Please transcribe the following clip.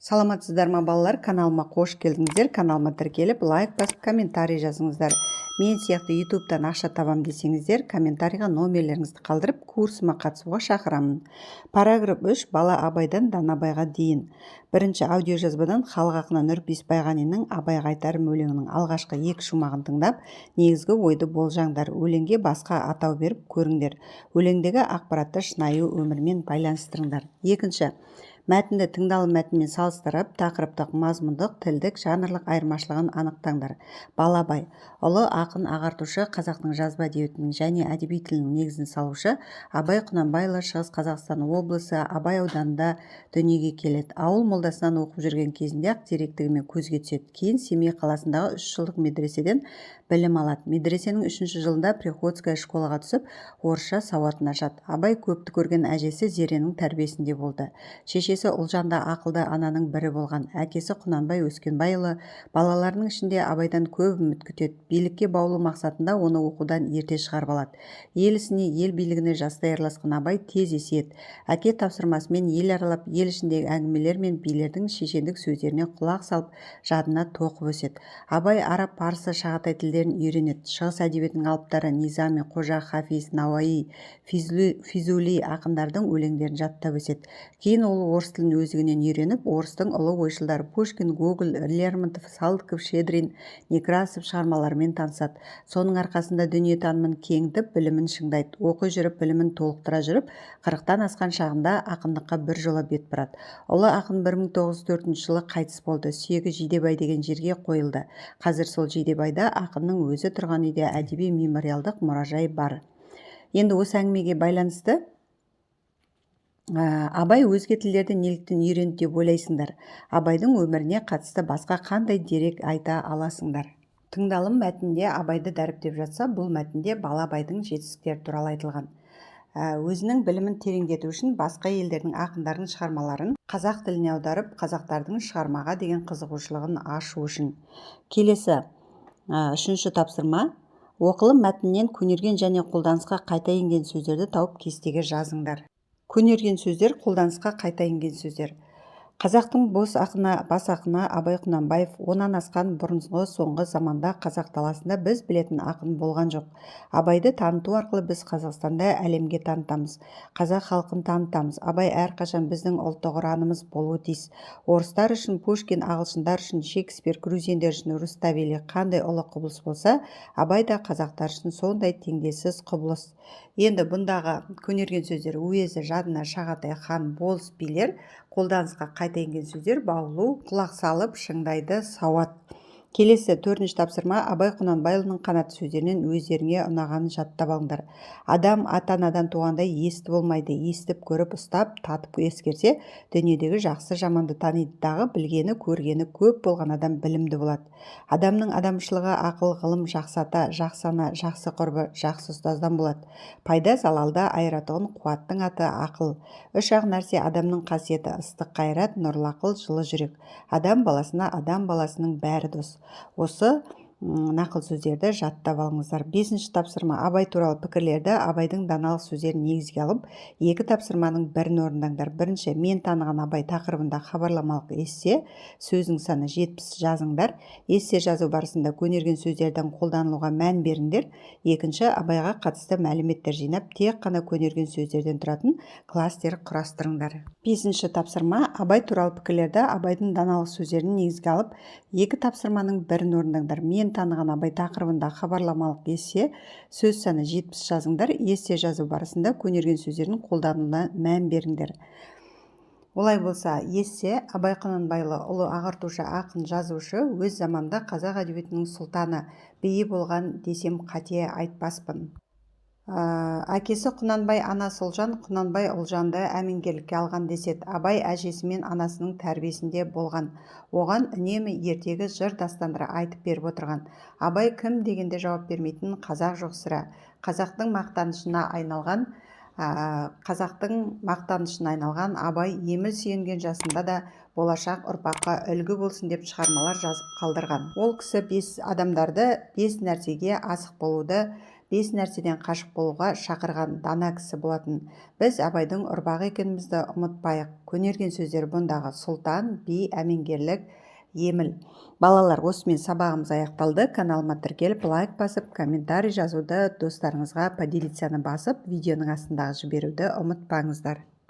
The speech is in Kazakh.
Саламатсыздар ма балалар, каналыма қош келдіңіздер. Каналыма тіркеліп, лайк басып, комментарий жазыңыздар. Мен сияқты ютубтан ақша табам десеңіздер, комментарийға номерлеріңізді қалдырып, курсыма қатысуға шақырамын. Параграф 3. Бала Абайдан Данабайға дейін. Бірінші аудиожазбадан халық ақыны Нұрпейіс Байғаниннің Абайға айтарым өлеңінің алғашқы 2 шумағын тыңдап, негізгі ойды болжаңдар. Өлеңге басқа атау беріп көріңдер. Өлеңдегі ақпаратты шынайы өмірмен байланыстырыңдар. Екінші, мәтінді тыңдалым мәтінмен салыстырып, тақырыптық, мазмұндық, тілдік, жанрлық айырмашылығын анықтаңдар. Балабай, ұлы ақын ағартушы, қазақтың жазба әдебиетінің және әдеби тілінің негізін салушы. Абай Құнанбайұлы Шығыс Қазақстан облысы Абай ауданында дүниеге келеді. Ауыл молдасынан оқып жүрген кезінде ақ зеректігімен көзге түседі. Кейін Семей қаласындағы 3 жылдық медреседен білім алады. Медресенің 3-ші жылында Приходская школаға түсіп, орысша сауатын ашады. Абай көпті көрген әжесі Зеренің тәрбиесінде болды. Шешесі Ұлжанда ақылды ананың бірі болған. Әкесі Құнанбай Өскенбайұлы балаларының ішінде Абайдан көп үміт күтеді. Билікке баулу мақсатында оны оқудан ерте шығарып алады. Ел ісіне, ел билігіне жастай араласқан Абай тез есейеді. Әке тапсырмасымен ел аралап, ел ішіндегі әңгімелер мен билердің шешендік сөздеріне құлақ салып, жадына тоқып өседі. Абай араб, парсы, шағатай тілдерін үйренеді. Шығыс әдебиетінің алыптары Низами, Қожа, Хафиз, Науаи, Физули ақындардың өлеңдерін жаттап өседі. Кейін ол орыс тілін өздігінен үйреніп, орыстың ұлы ойшылдары Пушкин, Гоголь, Лермонтов, Салтыков, Щедрин, Некрасов шығармаларымен танысады. Соның арқасында дүниетанымын кеңітіп, білімін шыңдайды. Оқи жүріп, білімін толықтыра жүріп, 40-тан асқан шағында ақындыққа бір жола бет бұрады. Ұлы ақын 1904 жылы қайтыс болды. Сүйегі Жидебай деген жерге қойылды. Қазір сол Жидебайда ақынның өзі тұрған үйде әдеби мемориалдық мұражай бар. Енді осы әңгімеге байланысты Абай өзге тілдерді неліктен үйренді деп ойлайсыңдар? Абайдың өміріне қатысты басқа қандай дерек айта аласыңдар? Тыңдалым мәтінде Абайды дәріптеп жатса, бұл мәтінде бала Абайдың жетістіктері туралы айтылған. Өзінің білімін тереңдету үшін басқа елдердің ақындарының шығармаларын қазақ тіліне аударып, қазақтардың шығармаға деген қызығушылығын ашу үшін. Келесі, 3-ші тапсырма. Оқылым мәтіннен көнерген және қолданысқа қайта енген сөздерді тауып кестеге жазыңдар. Көнерген сөздер, қолданысқа қайта енген сөздер. Қазақтың бас ақыны Абай Құнанбаев онан асқан бұрынғы соңғы заманда қазақ даласында біз білетін ақын болған жоқ. Абайды таныту арқылы біз Қазақстанда әлемге танытамыз, қазақ халқын танытамыз. Абай әрқашан біздің ұлттық ұранымыз болуы тиіс. Орыстар үшін Пушкин, ағылшындар үшін Шекспир, грузиндер үшін Руставели қандай ұлы құбылыс болса, Абай да қазақтар үшін сондай теңдессіз құбылыс. Енді бұндағы көнерген сөздер уезі, жадына, шағатай, хан, болыс, билер, қолданысқа қайта енген сөздер баулу, құлақ салып, шыңдайды, сауат. Келесі 4-ші тапсырма. Абай Құнанбайұлының қанатты сөздерінен өздеріңе ұнағанын жаттап алыңдар. Адам ата-анадан туғандай есті болмайды. Естіп, көріп, ұстап, татып ескерсе, дүниедегі жақсы жаманды таниды. Дағы білгені, көргені көп болған адам білімді болады. Адамның адамшылығы ақыл, ғылым, жақсы ата, жақсы ана, жақсы құрбы, жақсы ұстаздан болады. Пайда залалда айыратұғын қуаттың аты ақыл. 3 ақ нәрсе адамның қасиеті: ыстық қайрат, нұрлы ақыл, жылы жүрек. Адам баласына, адам баласының бәрі дос. Осы нақыл сөздерді жаттап алыңыздар. 5-ші тапсырма. Абай туралы пікірлерді Абайдың даналық сөздерін негізге алып, 2 тапсырманың бірін орындаңдар. 1-ші, мен таныған Абай тақырыбында хабарламалық эссе, сөздің саны 70 жазыңдар. Эссе жазу барысында көнерген сөздердің қолданылуға мән беріңдер. 2-ші, Абайға қатысты мәліметтер жинап, тек қана көнерген сөздерден тұратын кластер құрастырыңдар. 5-ші тапсырма. Абай туралы пікірлерді Абайдың даналық сөздерін негізге алып, 2 тапсырманың бірін орындаңдар. Мен таныған Абай тақырыбында хабарламалық эссе, сөз саны 70 жазыңдар. Эссе жазу барысында көнерген сөздердің қолдануына мән беріңдер. Олай болса, эссе Абай Құнанбайұлы ұлы ағартушы, ақын, жазушы, өз заманында қазақ әдебиетінің сұлтаны, биі болған десем қате айтпаспын. Әкесі Құнанбай, анасы Ұлжан, Құнанбай Ұлжанды әмеңгерлікке алған деседі. Абай әжесі мен анасының тәрбиесінде болған. Оған үнемі ертегі жыр дастандыра айтып беріп отырған. Абай кім дегенде жауап бермейтін қазақ жоқ сірә. Қазақтың мақтанышына айналған Абай еміл сүйенген жасында да болашақ ұрпаққа үлгі болсын деп шығармалар жазып қалдырған. Ол кісі 5 адамдарды 5 нәрсеге асық болуды, 5 нәрседен қашық болуға шақырған дана кісі болатын. Біз абайдың ұрпағы екенімізді ұмытпайық. Көнерген сөздер бұндағы: сұлтан, би, әмеңгерлік, еміл. Балалар, осымен сабағымыз аяқталды. Каналыма тіркеліп, лайк басып, комментарий жазуды, достарыңызға поделицияны басып, видеоның астындағы жіберуді ұмытпаңыздар.